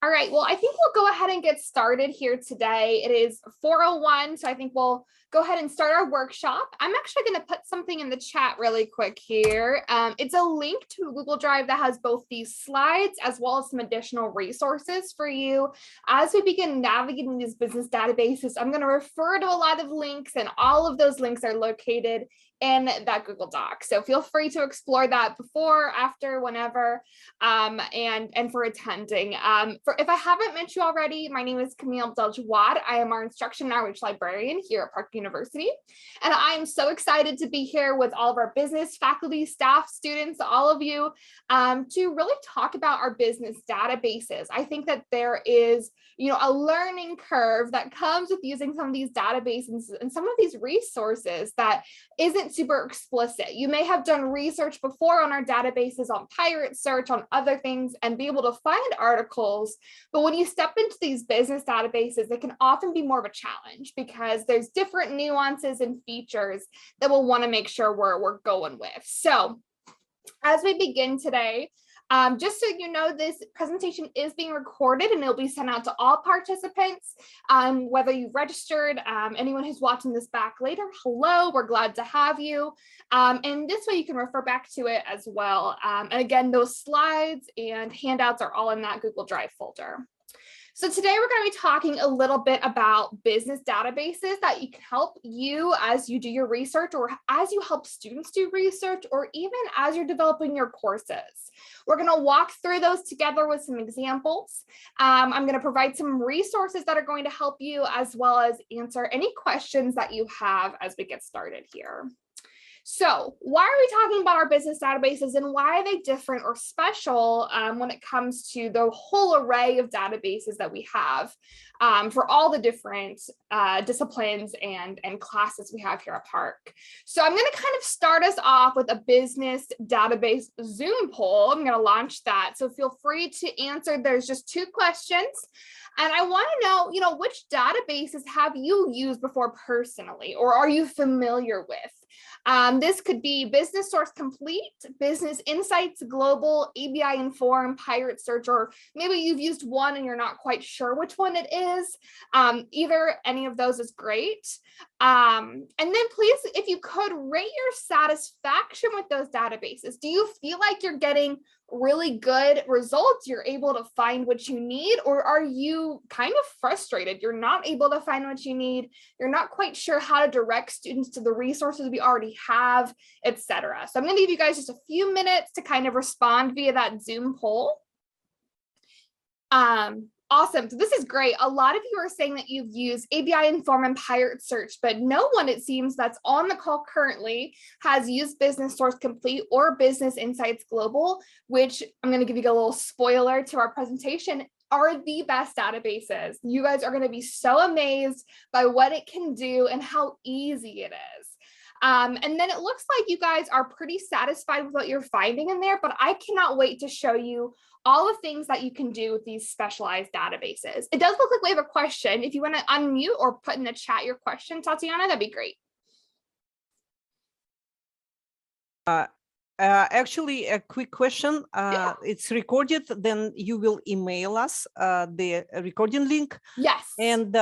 All right, well, I think we'll go ahead and get started here today. It is 4:01, so I think we'll go ahead and start our workshop. I'm actually going to put something in the chat really quick here. It's a link to a Google Drive that has both these slides as well as some additional resources for you. As we begin navigating these business databases, I'm going to refer to a lot of links, and all of those links are located in that Google Doc. So feel free to explore that before, after, whenever, and for attending. If I haven't met you already, my name is Camille Abdel-Jawad. I am our instruction and outreach librarian here at Park University. And I am so excited to be here with all of our business faculty, staff, students, all of you, to really talk about our business databases. I think that there is, a learning curve that comes with using some of these databases and some of these resources that isn't super explicit. You may have done research before on our databases, on pirate search, on other things, and be able to find articles. But when you step into these business databases, it can often be more of a challenge because there's different nuances and features that we'll want to make sure we're going with. So as we begin today, just so you know, this presentation is being recorded and it'll be sent out to all participants, whether you've registered, anyone who's watching this back later, hello, we're glad to have you. And this way you can refer back to it as well. And again, those slides and handouts are all in that Google Drive folder. So today we're going to be talking a little bit about business databases that can help you as you do your research, or as you help students do research, or even as you're developing your courses. We're going to walk through those together with some examples. I'm going to provide some resources that are going to help you, as well as answer any questions that you have as we get started here. So why are we talking about our business databases, and why are they different or special when it comes to the whole array of databases that we have for all the different disciplines and classes we have here at Park? So I'm going to kind of start us off with a business database Zoom poll. I'm going to launch that. So feel free to answer. There's just 2 questions. And I want to know, which databases have you used before personally, or are you familiar with? This could be Business Source Complete, Business Insights Global, ABI Inform, Pirate Search, or maybe you've used one and you're not quite sure which one it is. Either any of those is great. And then please, if you could, rate your satisfaction with those databases. Do you feel like you're getting really good results? You're able to find what you need, or are you kind of frustrated? You're not able to find what you need. You're not quite sure how to direct students to the resources we already have, etc. So I'm going to give you guys just a few minutes to kind of respond via that Zoom poll. Awesome. So this is great. A lot of you are saying that you've used ABI Inform and Pirate Search, but no one, it seems, that's on the call currently has used Business Source Complete or Business Insights Global, which I'm going to give you a little spoiler to our presentation, are the best databases. You guys are going to be so amazed by what it can do and how easy it is. And then it looks like you guys are pretty satisfied with what you're finding in there, but I cannot wait to show you all the things that you can do with these specialized databases. It does look like we have a question. If you want to unmute or put in the chat your question, Tatiana, that'd be great. Actually, a quick question. Yeah. It's recorded, then you will email us the recording link. Yes. And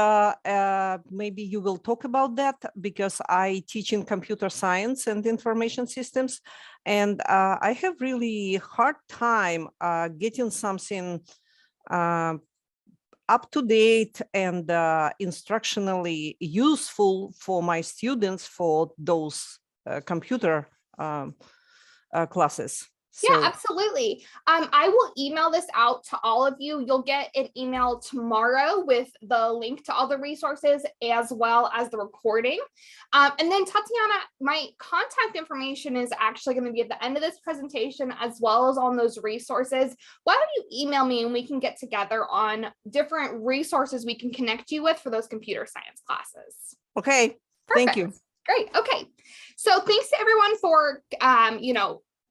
maybe you will talk about that, because I teach in computer science and information systems. And I have really hard time getting something up to date and instructionally useful for my students for those computer classes. So. Yeah, absolutely. I will email this out to all of you. You'll get an email tomorrow with the link to all the resources as well as the recording. And then Tatiana, my contact information is actually going to be at the end of this presentation, as well as on those resources. Why don't you email me and we can get together on different resources we can connect you with for those computer science classes. Okay. Perfect. Thank you. Great. Okay. So thanks to everyone for,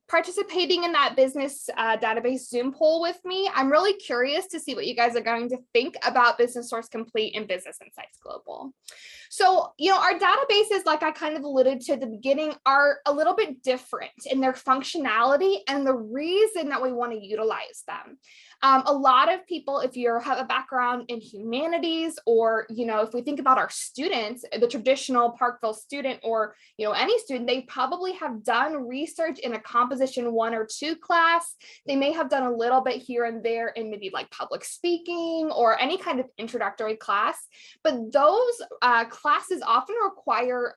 participating in that business database Zoom poll with me. I'm really curious to see what you guys are going to think about Business Source Complete and Business Insights Global. So, our databases, like I kind of alluded to at the beginning, are a little bit different in their functionality and the reason that we want to utilize them. A lot of people, if you have a background in humanities, or, if we think about our students, the traditional Parkville student, or, any student, they probably have done research in a composition 1 or 2 class. They may have done a little bit here and there in maybe like public speaking or any kind of introductory class, but those classes often require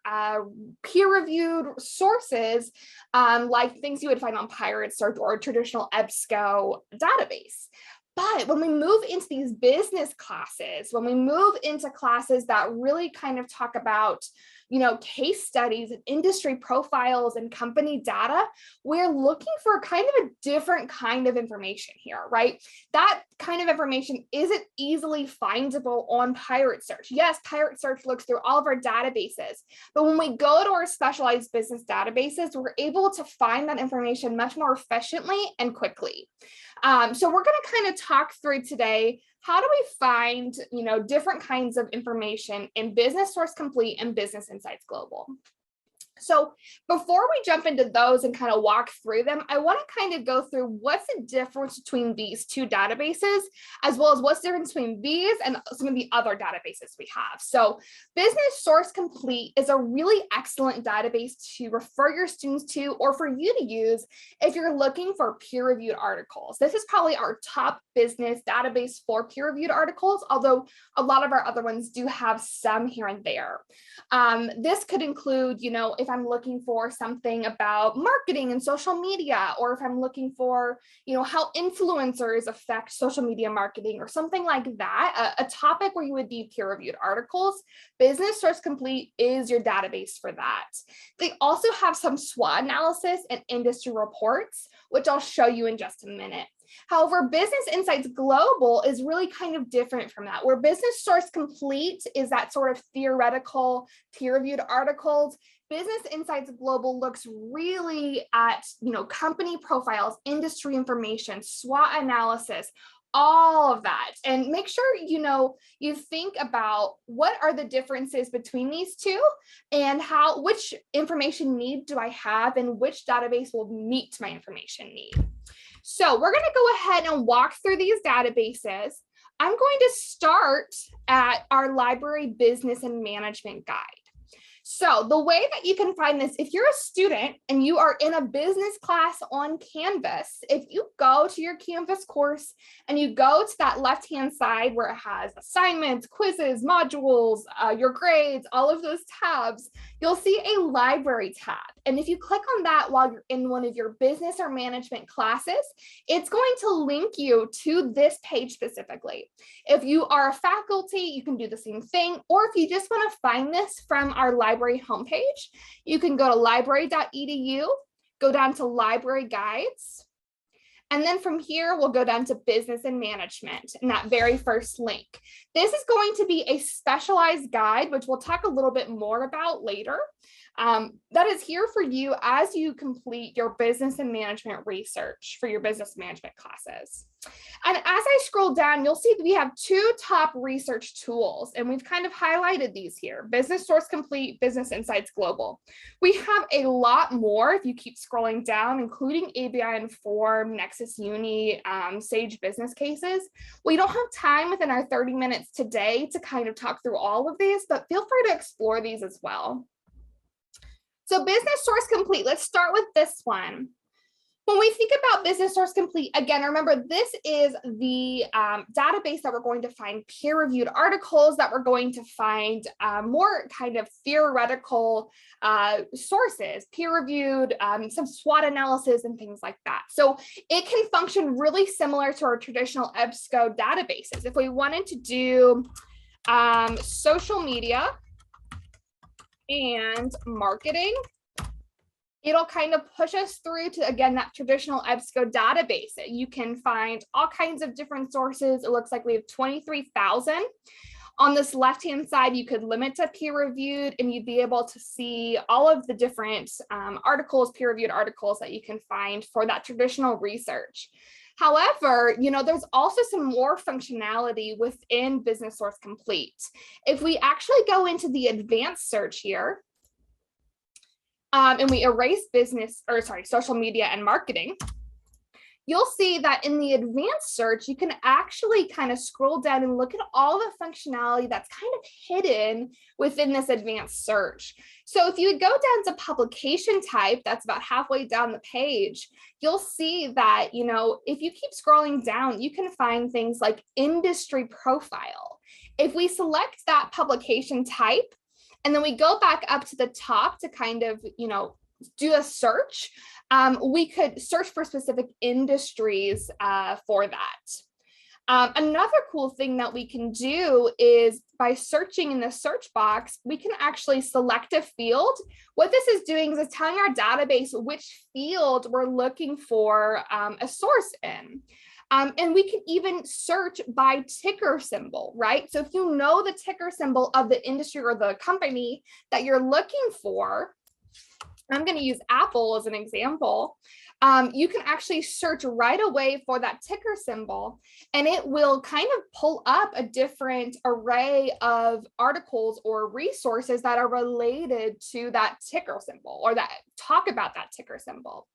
peer-reviewed sources, like things you would find on Pirate Search or a traditional EBSCO database. But when we move into these business classes, when we move into classes that really kind of talk about, case studies and industry profiles and company data, we're looking for kind of a different kind of information here, right? That kind of information isn't easily findable on Pirate Search. Yes, Pirate Search looks through all of our databases, but when we go to our specialized business databases, we're able to find that information much more efficiently and quickly. So we're going to kind of talk through today, how do we find, different kinds of information in Business Source Complete and Business Insights Global. So before we jump into those and kind of walk through them, I want to kind of go through what's the difference between these two databases, as well as what's the difference between these and some of the other databases we have. So Business Source Complete is a really excellent database to refer your students to, or for you to use if you're looking for peer-reviewed articles. This is probably our top business database for peer-reviewed articles, although a lot of our other ones do have some here and there. This could include, if I'm looking for something about marketing and social media, or if I'm looking for, how influencers affect social media marketing or something like that, a topic where you would need peer-reviewed articles, Business Source Complete is your database for that. They also have some SWOT analysis and industry reports, which I'll show you in just a minute. However, Business Insights Global is really kind of different from that, where Business Source Complete is that sort of theoretical peer-reviewed articles. Business Insights Global looks really at, company profiles, industry information, SWOT analysis, all of that. And make sure, you think about what are the differences between these two, and which information need do I have, and which database will meet my information need. So we're going to go ahead and walk through these databases. I'm going to start at our library business and management guide. So the way that you can find this, if you're a student and you are in a business class on Canvas, if you go to your Canvas course and you go to that left-hand side where it has assignments, quizzes, modules, your grades, all of those tabs, you'll see a library tab. And if you click on that while you're in one of your business or management classes, it's going to link you to this page specifically. If you are a faculty, you can do the same thing. Or if you just want to find this from our library homepage, you can go to library.edu, go down to library guides. And then from here, we'll go down to business and management in that very first link. This is going to be a specialized guide, which we'll talk a little bit more about later. That is here for you as you complete your business and management research for your business management classes. And as I scroll down, you'll see that we have two top research tools, and we've kind of highlighted these here: Business Source Complete, Business Insights Global. We have a lot more if you keep scrolling down, including ABI Inform, Nexus Uni, Sage Business Cases. We don't have time within our 30 minutes today to kind of talk through all of these, but feel free to explore these as well. So Business Source Complete, let's start with this one. When we think about Business Source Complete, again, remember, this is the database that we're going to find peer-reviewed articles, that we're going to find more kind of theoretical sources, peer-reviewed, some SWOT analysis and things like that. So it can function really similar to our traditional EBSCO databases. If we wanted to do social media and marketing, it'll kind of push us through to, again, that traditional EBSCO database. You can find all kinds of different sources. It looks like we have 23,000. On this left-hand side, you could limit to peer-reviewed, and you'd be able to see all of the different articles, peer-reviewed articles that you can find for that traditional research. However, there's also some more functionality within Business Source Complete. If we actually go into the advanced search here, and we erase social media and marketing, you'll see that in the advanced search, you can actually kind of scroll down and look at all the functionality that's kind of hidden within this advanced search. So if you would go down to publication type, that's about halfway down the page, you'll see that, you know, if you keep scrolling down, you can find things like industry profile. If we select that publication type, and then we go back up to the top to kind of, you know, do a search, we could search for specific industries for that. Another cool thing that we can do is by searching in the search box, we can actually select a field. What this is doing is it's telling our database which field we're looking for a source in. And we can even search by ticker symbol, right? So if you know the ticker symbol of the industry or the company that you're looking for, I'm going to use Apple as an example. You can actually search right away for that ticker symbol, and it will kind of pull up a different array of articles or resources that are related to that ticker symbol or that talk about that ticker symbol.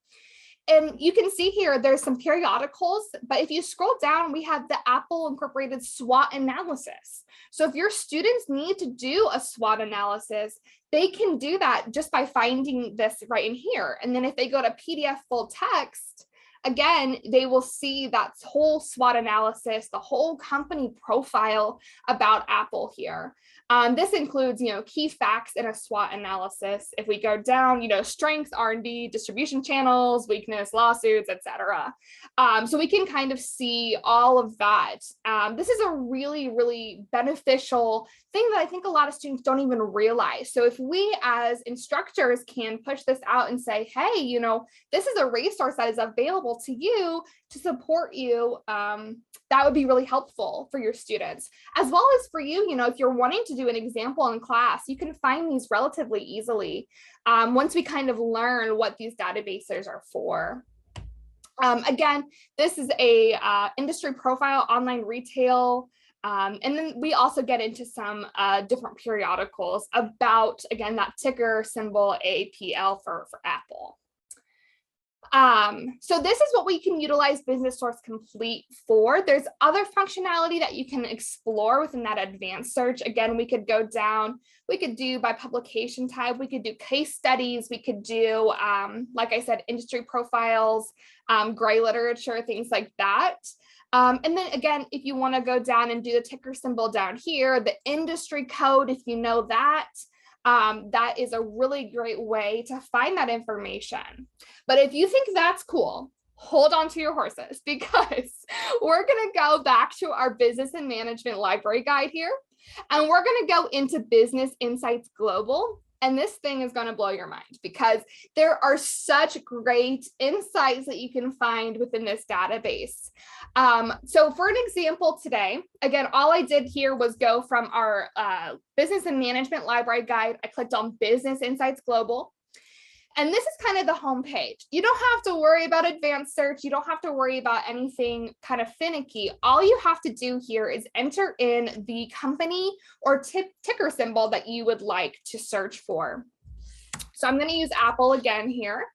And you can see here, there's some periodicals, but if you scroll down, we have the Apple Incorporated SWOT analysis. So if your students need to do a SWOT analysis, they can do that just by finding this right in here. And then if they go to PDF full text, again, they will see that whole SWOT analysis, the whole company profile about Apple here. This includes, you know, key facts in a SWOT analysis. If we go down, you know, strengths, R&D, distribution channels, weakness, lawsuits, etc. So we can kind of see all of that. This is a really, really beneficial thing that I think a lot of students don't even realize. So if we as instructors can push this out and say, hey, you know, this is a resource that is available to you to support you, that would be really helpful for your students, as well as for you. You know, if you're wanting to do an example in class, you can find these relatively easily once we kind of learn what these databases are for. Again, this is a industry profile, online retail, and then we also get into some different periodicals about, again, that ticker symbol APL for Apple. So this is what we can utilize Business Source Complete for. There's other functionality that you can explore within that advanced search. Again, we could go down, we could do by publication type, we could do case studies, we could do, like I said, industry profiles, gray literature, things like that. And then again, if you want to go down and do the ticker symbol down here, the industry code, if you know that, that is a really great way to find that information. But if you think that's cool, hold on to your horses, because we're going to go back to our business and management library guide here, and we're going to go into Business Insights Global. And this thing is going to blow your mind, because there are such great insights that you can find within this database. So for an example today, again, all I did here was go from our Business and Management Library Guide. I clicked on Business Insights Global. And this is kind of the home page. You don't have to worry about advanced search. You don't have to worry about anything kind of finicky. All you have to do here is enter in the company or ticker symbol that you would like to search for. So I'm going to use Apple again here.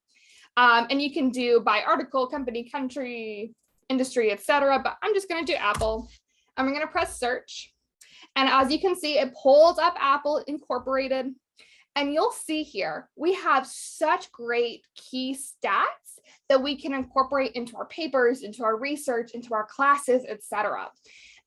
And you can do by article, company, country, industry, etc. But I'm just going to do Apple. I'm going to press search. And as you can see, it pulls up Apple Incorporated. And you'll see here, we have such great key stats that we can incorporate into our papers, into our research, into our classes, etc.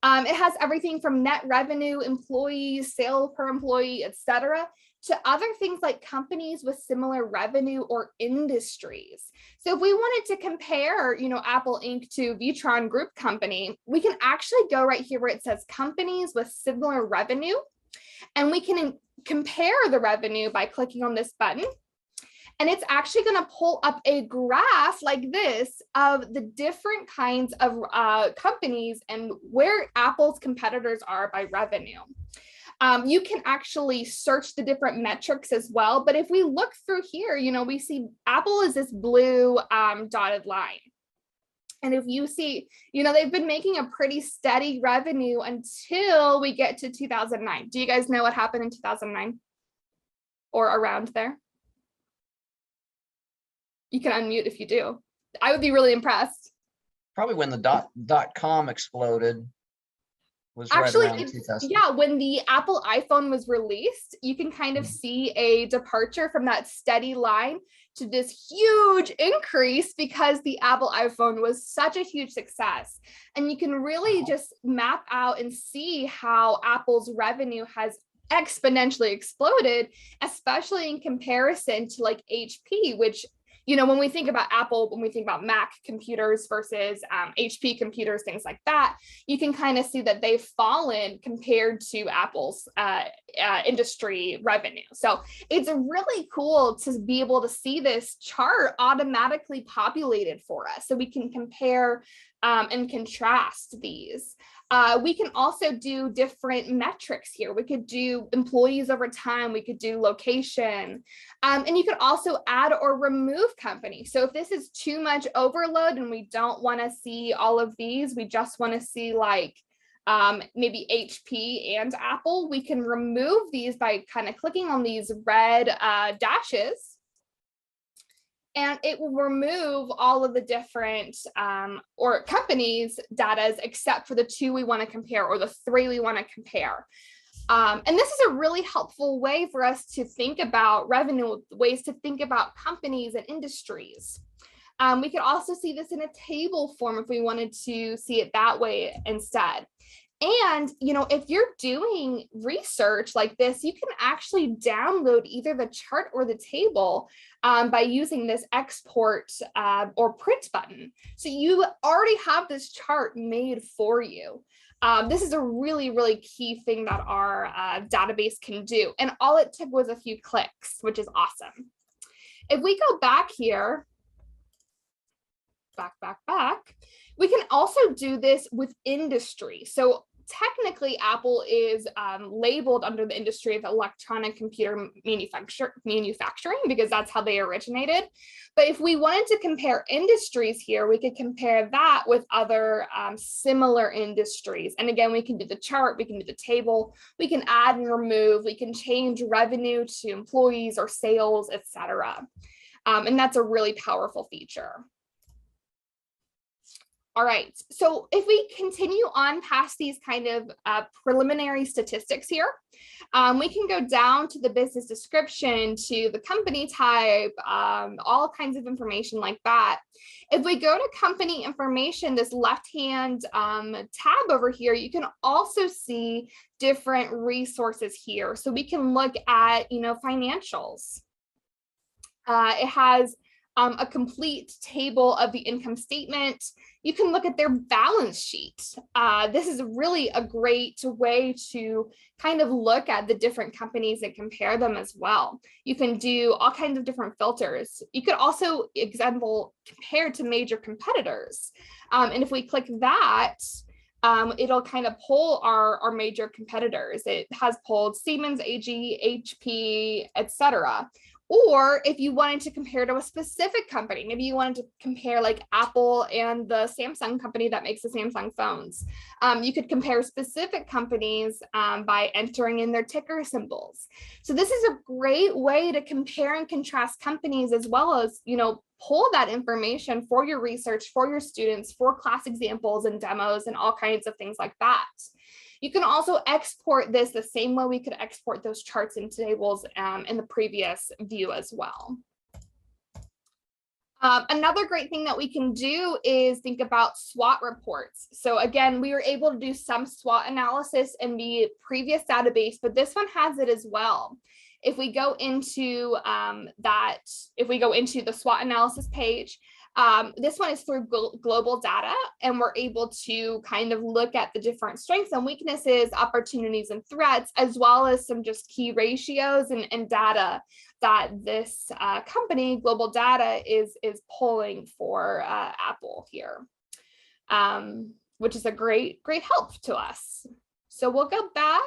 It has everything from net revenue, employees, sales per employee, etc., to other things like companies with similar revenue or industries. So if we wanted to compare, you know, Apple Inc. to Vitron Group Company, we can actually go right here where it says companies with similar revenue, and we can compare the revenue by clicking on this button. And it's actually going to pull up a graph like this of the different kinds of companies and where Apple's competitors are by revenue. You can actually search the different metrics as well. But if we look through here, you know, we see Apple is this blue dotted line. And if you see, you know, they've been making a pretty steady revenue until we get to 2009. Do you guys know what happened in 2009 or around there? You can unmute if you do. I would be really impressed. probably when the .com exploded. Was right Actually, around 2000. yeah, when the Apple iPhone was released, you can kind of see a departure from that steady line to this huge increase because the Apple iPhone was such a huge success. And you can really just map out and see how Apple's revenue has exponentially exploded, especially in comparison to like HP, which, you know, when we think about Apple, when we think about Mac computers versus HP computers, things like that, you can kind of see that they've fallen compared to Apple's industry revenue. So it's really cool to be able to see this chart automatically populated for us so we can compare and contrast these. We can also do different metrics here. We could do employees over time. We could do location. And you could also add or remove companies. So if this is too much overload and we don't want to see all of these, we just want to see like maybe HP and Apple, we can remove these by kind of clicking on these red dashes. And it will remove all of the different or companies' data except for the 2 we want to compare or the 3 we want to compare. And this is a really helpful way for us to think about revenue, ways to think about companies and industries. We could also see this in a table form if we wanted to see it that way instead. And, you know, if you're doing research like this, you can actually download either the chart or the table by using this export or print button. So you already have this chart made for you. This is a really, really key thing that our database can do. And all it took was a few clicks, which is awesome. If we go back here, back, we can also do this with industry. So technically Apple is labeled under the industry of electronic computer manufacturing because that's how they originated. But if we wanted to compare industries here, we could compare that with other similar industries. And again, we can do the chart, we can do the table, we can add and remove, we can change revenue to employees or sales, etc. And that's a really powerful feature. All right, so if we continue on past these kind of preliminary statistics here, we can go down to the business description, to the company type, all kinds of information like that. If we go to company information, this left-hand tab over here, you can also see different resources here. So we can look at, you know, financials. It has a complete table of the income statement. You can look at their balance sheet. This is really a great way to kind of look at the different companies and compare them as well. You can do all kinds of different filters. You could also, example, compare to major competitors. And if we click that, it'll kind of pull our major competitors. It has pulled Siemens, AG, HP, etc. Or if you wanted to compare to a specific company, maybe you wanted to compare like Apple and the Samsung company that makes the Samsung phones. You could compare specific companies by entering in their ticker symbols. So this is a great way to compare and contrast companies, as well as, you know, pull that information for your research, for your students, for class examples and demos and all kinds of things like that. You can also export this the same way we could export those charts and tables in the previous view as well. Another great thing that we can do is think about SWOT reports. So again, we were able to do some SWOT analysis in the previous database, but this one has it as well. If we go into the SWOT analysis page, this one is through global data, and we're able to kind of look at the different strengths and weaknesses, opportunities and threats, as well as some just key ratios and data that this company, Global Data, is pulling for Apple here, which is a great help to us. So we'll go back.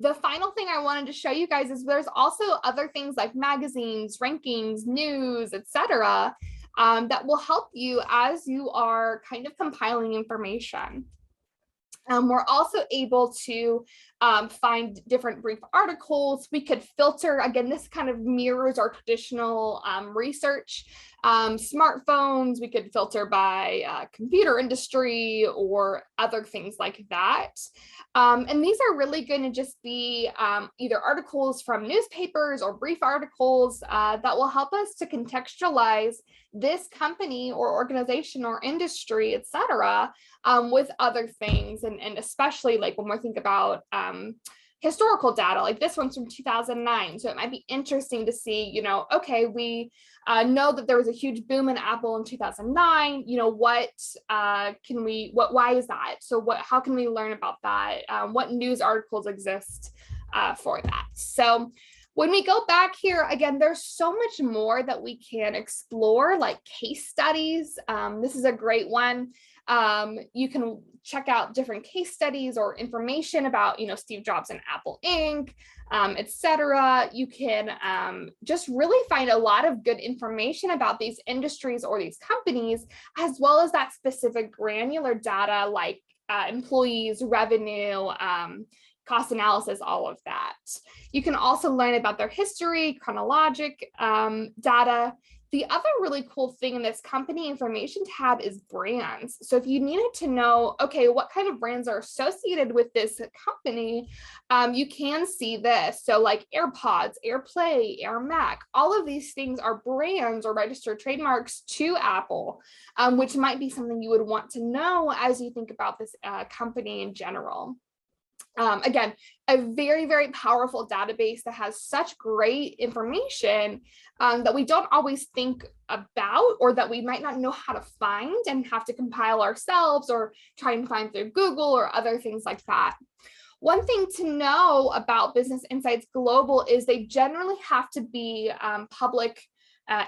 The final thing I wanted to show you guys is there's also other things like magazines, rankings, news, etc. That will help you as you are kind of compiling information. We're also able to find different brief articles. We could filter, again, this kind of mirrors our traditional research. smartphones, we could filter by computer industry or other things like that. And these are really going to just be either articles from newspapers or brief articles that will help us to contextualize this company or organization or industry, et cetera, with other things. And especially like when we think about historical data, like this one's from 2009. So it might be interesting to see, you know, okay, we know that there was a huge boom in Apple in 2009. You know, why is that? So how can we learn about that? What news articles exist for that? So when we go back here, again, there's so much more that we can explore, like case studies. This is a great one. You can check out different case studies or information about, you know, Steve Jobs and Apple Inc., etc. You can just really find a lot of good information about these industries or these companies, as well as that specific granular data like employees, revenue, cost analysis, all of that. You can also learn about their history, chronologic data. The other really cool thing in this company information tab is brands. So if you needed to know, okay, what kind of brands are associated with this company, you can see this. So like AirPods, AirPlay, AirMac, all of these things are brands or registered trademarks to Apple, which might be something you would want to know as you think about this company in general. Again, a very, very powerful database that has such great information that we don't always think about, or that we might not know how to find and have to compile ourselves or try and find through Google or other things like that. One thing to know about Business Insights Global is they generally have to be public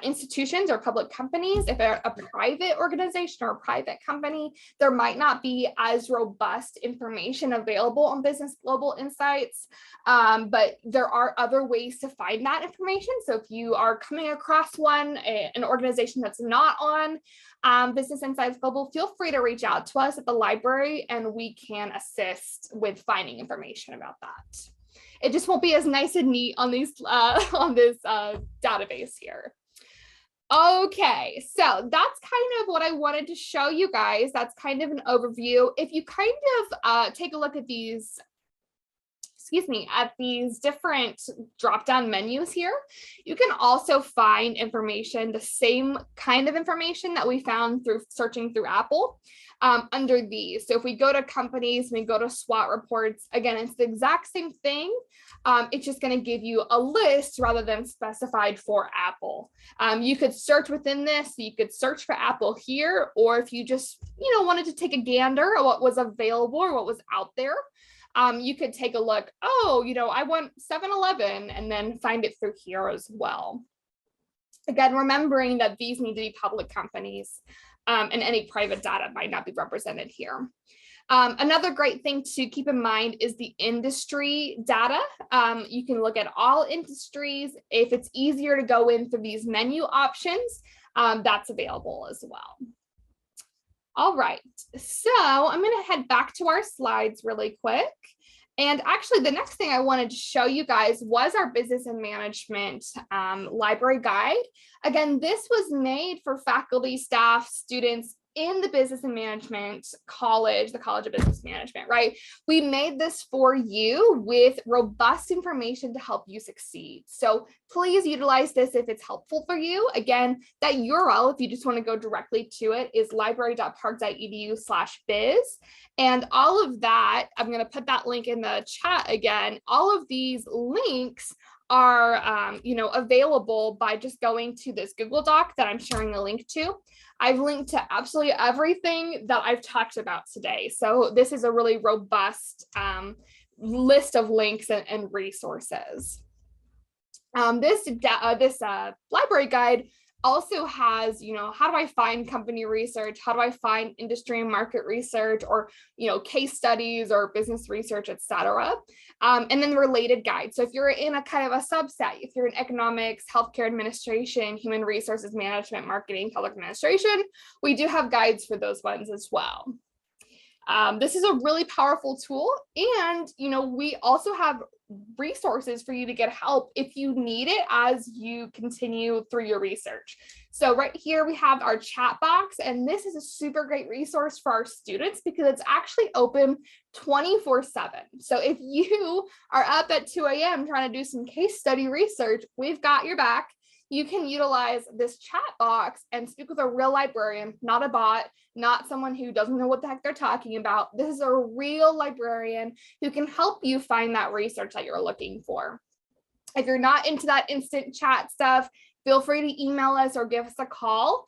institutions or public companies. If they're a private organization or a private company, there might not be as robust information available on Business Global Insights, but there are other ways to find that information. So if you are coming across an organization that's not on Business Insights Global, feel free to reach out to us at the library and we can assist with finding information about that. It just won't be as nice and neat on these on this database here. Okay, so that's kind of what I wanted to show you guys. That's kind of an overview. If you kind of take a look at these, at these different drop-down menus here, you can also find information, the same kind of information that we found through searching through Apple under these. So if we go to companies, we go to SWOT reports, again, it's the exact same thing. It's just going to give you a list rather than specified for Apple. You could search within this. So you could search for Apple here, or if you just, wanted to take a gander at what was available or what was out there, you could take a look. Oh, I want 7-Eleven, and then find it through here as well. Again, remembering that these need to be public companies, and any private data might not be represented here. Another great thing to keep in mind is the industry data. You can look at all industries. If it's easier to go in through these menu options, that's available as well. All right, so I'm going to head back to our slides really quick. And actually, the next thing I wanted to show you guys was our business and management library guide. Again, this was made for faculty, staff, students in the business and management college, the College of Business Management, right? We made this for you with robust information to help you succeed. So please utilize this if it's helpful for you. Again, that URL, if you just want to go directly to it, is library.park.edu/biz. And all of that, I'm going to put that link in the chat again. All of these links are available by just going to this Google Doc that I'm sharing a link to. I've linked to absolutely everything that I've talked about today. So this is a really robust list of links and resources. This library guide also has, how do I find company research? How do I find industry and market research, or, case studies or business research, et cetera. And then related guides. So if you're in a kind of a subset, if you're in economics, healthcare administration, human resources management, marketing, public administration, we do have guides for those ones as well. This is a really powerful tool. And, we also have resources for you to get help if you need it as you continue through your research. So right here we have our chat box, and this is a super great resource for our students because it's actually open 24/7. So if you are up at 2 a.m. trying to do some case study research, we've got your back. You can utilize this chat box and speak with a real librarian, not a bot, not someone who doesn't know what the heck they're talking about. This is a real librarian who can help you find that research that you're looking for. If you're not into that instant chat stuff, feel free to email us or give us a call.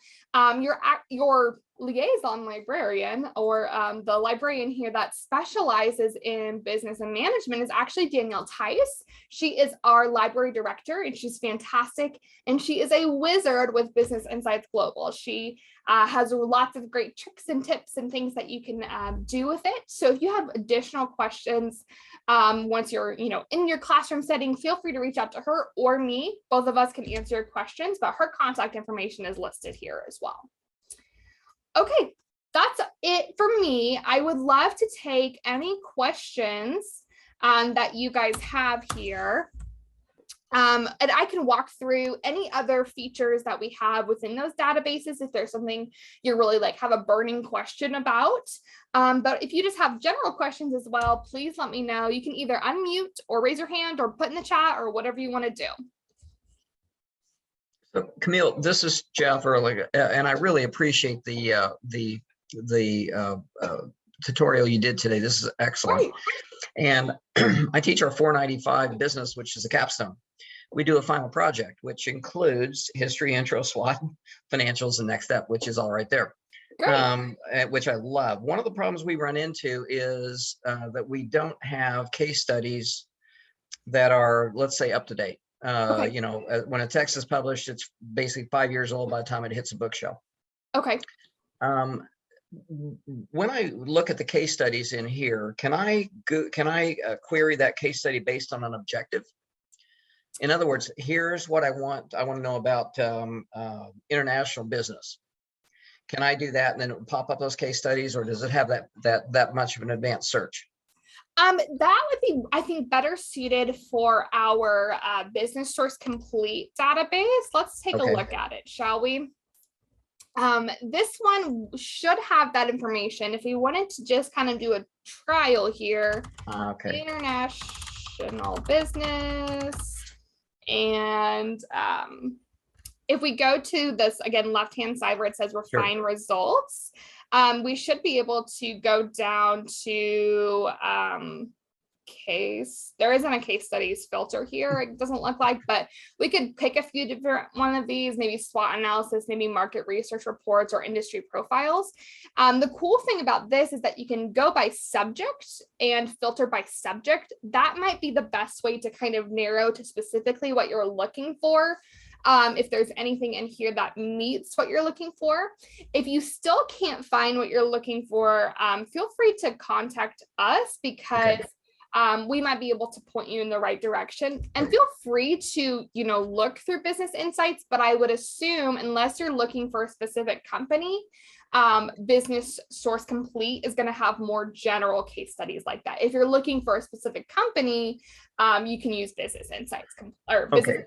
Your liaison librarian, or the librarian here that specializes in business and management, is actually Danielle Tice. She is our library director, and she's fantastic. And she is a wizard with Business Insights Global. She has lots of great tricks and tips and things that you can do with it. So if you have additional questions, once you're in your classroom setting, feel free to reach out to her or me. Both of us can answer your questions, but her contact information is listed here as well. Okay, that's it for me. I would love to take any questions that you guys have here. And I can walk through any other features that we have within those databases if there's something you're really have a burning question about. But if you just have general questions as well, please let me know. You can either unmute or raise your hand or put in the chat or whatever you want to do. So, Camille, this is Jeff Ehrlich, and I really appreciate the tutorial you did today. This is excellent. Right. And I teach our 495 business, which is a capstone. We do a final project, which includes history, intro, SWOT, financials, and next step, which is all right there. Which I love. One of the problems we run into is that we don't have case studies that are, let's say, up to date. Okay. When a text is published, it's basically 5 years old by the time it hits a bookshelf. Okay. When I look at the case studies in here, can I query that case study based on an objective? In other words, here's what I want. I want to know about international business. Can I do that and then it would pop up those case studies, or does it have that much of an advanced search? That would be, I think, better suited for our Business Source Complete database. Let's take a look at it, shall we? This one should have that information. If we wanted to just kind of do a trial here, international business, and if we go to this, again, left-hand side where it says refine results, we should be able to go down to case. There isn't a case studies filter here, it doesn't look like, but we could pick a few different one of these, maybe SWOT analysis, maybe market research reports, or industry profiles. The cool thing about this is that you can go by subject and filter by subject. That might be the best way to kind of narrow to specifically what you're looking for. If there's anything in here that meets what you're looking for. If you still can't find what you're looking for, feel free to contact us, because we might be able to point you in the right direction. And feel free to, look through Business Insights, but I would assume, unless you're looking for a specific company, Business Source Complete is going to have more general case studies like that. If you're looking for a specific company, you can use Business Insights or Business.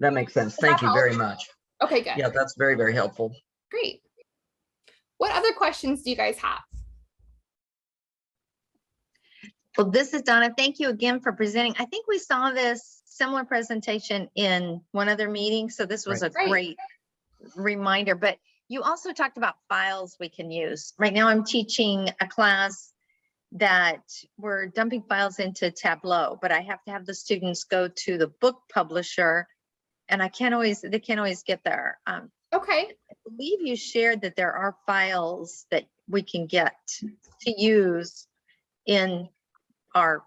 That makes sense. Thank you very much. Okay, good. Yeah, that's very, very helpful. Great. What other questions do you guys have? Well, this is Donna. Thank you again for presenting. I think we saw this similar presentation in one other meeting, so this was a great reminder. But you also talked about files we can use. Right now I'm teaching a class that we're dumping files into Tableau, but I have to have the students go to the book publisher, and they can't always get there. Okay. I believe you shared that there are files that we can get to use in our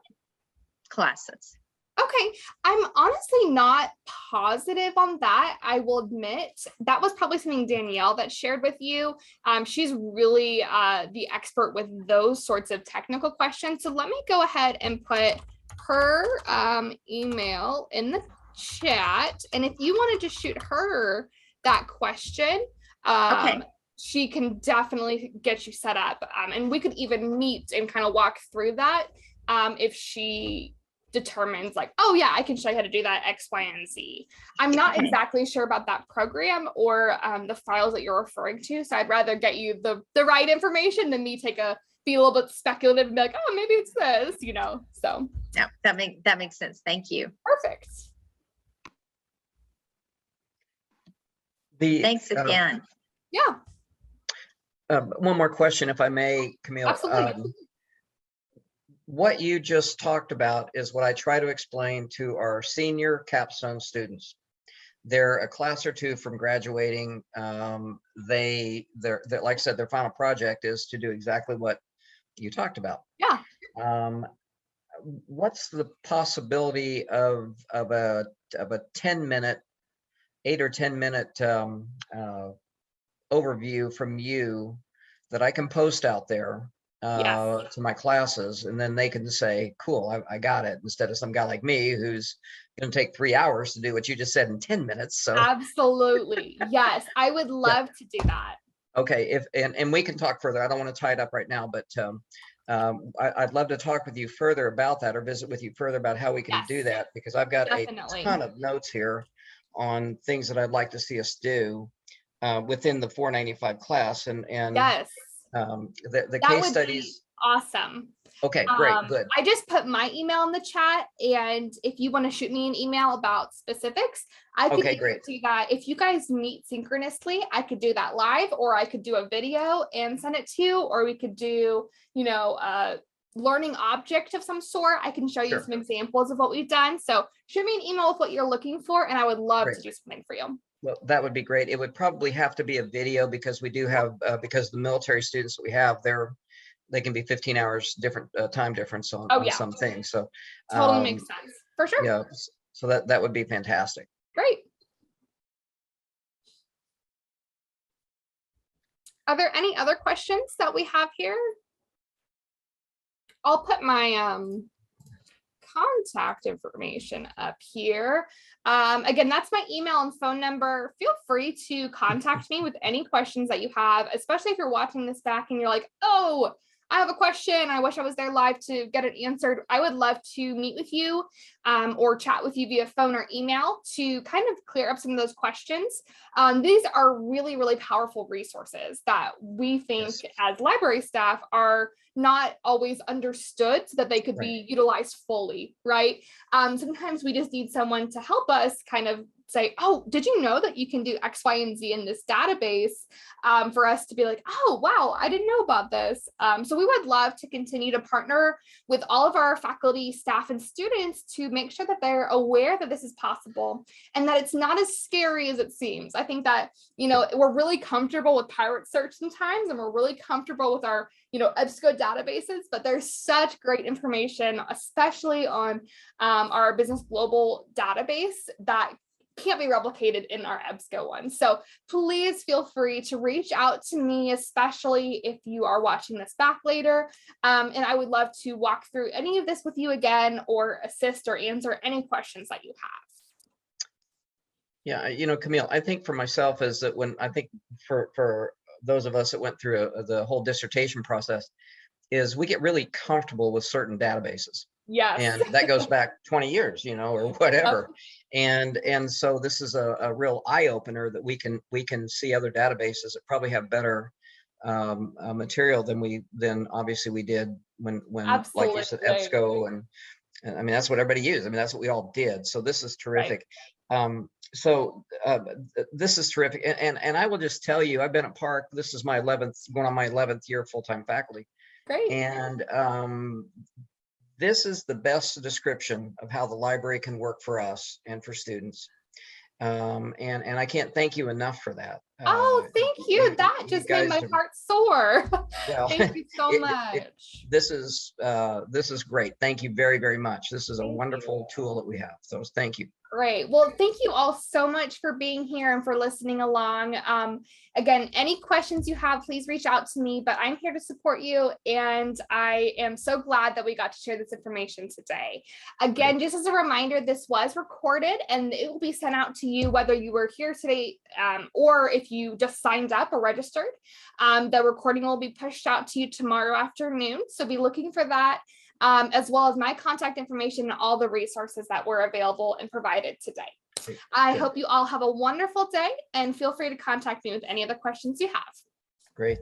classes. Okay, I'm honestly not positive on that. I will admit that was probably something Danielle that shared with you. She's really the expert with those sorts of technical questions. So let me go ahead and put her email in the chat. And if you wanted to shoot her that question, she can definitely get you set up. And we could even meet and kind of walk through that if she determines like, oh yeah, I can show you how to do that X, Y, and Z. I'm not exactly sure about that program or the files that you're referring to. So I'd rather get you the right information than me be a little bit speculative and be like, oh, maybe it's this, you know, so. Yeah, that makes sense. Thank you. Perfect. Thanks again. Yeah. One more question, if I may, Camille. Absolutely. What you just talked about is what I try to explain to our senior capstone students. They're a class or two from graduating. They're like I said, their final project is to do exactly what you talked about. Yeah. What's the possibility of a 10-minute, 8 or 10-minute overview from you that I can post out there to my classes, and then they can say, cool, I got it, instead of some guy like me who's going to take 3 hours to do what you just said in 10 minutes. So absolutely. Yes, I would love to do that. Okay, and we can talk further. I don't want to tie it up right now, but I'd love to talk with you further about that, or visit with you further about how we can do that, because I've got a ton of notes here on things that I'd like to see us do within the 495 class, and yes, the case studies. Awesome. Okay, great, good. I just put my email in the chat, and if you want to shoot me an email about specifics, I can do that. If you guys meet synchronously, I could do that live, or I could do a video and send it to you, or we could do, you know, a learning object of some sort. I can show you some examples of what we've done. So shoot me an email with what you're looking for, and I would love to do something for you. Well, that would be great. It would probably have to be a video, because we do have, because the military students that we have, they can be 15 hours different time difference on some things. So totally makes sense, for sure. Yeah, so that would be fantastic. Great. Are there any other questions that we have here? I'll put my contact information up here. Again, that's my email and phone number. Feel free to contact me with any questions that you have, especially if you're watching this back and you're like, oh, I have a question. I wish I was there live to get it answered. I would love to meet with you or chat with you via phone or email to kind of clear up some of those questions. These are really, really powerful resources that we think as library staff are not always understood so that they could be utilized fully, right? Sometimes we just need someone to help us kind of say, oh, did you know that you can do X, Y, and Z in this database, for us to be like, oh, wow, I didn't know about this. So we would love to continue to partner with all of our faculty, staff, and students to make sure that they're aware that this is possible and that it's not as scary as it seems. I think that, you know, we're really comfortable with pirate search sometimes, and we're really comfortable with our, you know, EBSCO databases, but there's such great information, especially on our Business Global database, that can't be replicated in our EBSCO one. So please feel free to reach out to me, especially if you are watching this back later. And I would love to walk through any of this with you again, or assist or answer any questions that you have. Yeah, you know, Camille, I think for myself is that when I think for those of us that went through the whole dissertation process, is we get really comfortable with certain databases. Yes. And that goes back 20 years, you know, or whatever. And so this is a real eye opener that we can see other databases that probably have better material than obviously we did when like you said, EBSCO, and I mean, that's what everybody used. I mean, that's what we all did. So this is terrific. This is terrific. And I will just tell you, I've been at Park. This is my 11th, going on my 11th year full-time faculty. Great. And this is the best description of how the library can work for us and for students. And I can't thank you enough for that. Oh, thank you. That just made my heart soar. Well, thank you so much. This is great. Thank you very, very much. This is a wonderful tool that we have. So thank you. Great. Well, thank you all so much for being here and for listening along. Again, any questions you have, please reach out to me, but I'm here to support you. And I am so glad that we got to share this information today. Again, just as a reminder, this was recorded and it will be sent out to you, whether you were here today or if you just signed up or registered. The recording will be pushed out to you tomorrow afternoon. So be looking for that, as well as my contact information and all the resources that were available and provided today. I hope you all have a wonderful day, and feel free to contact me with any other questions you have.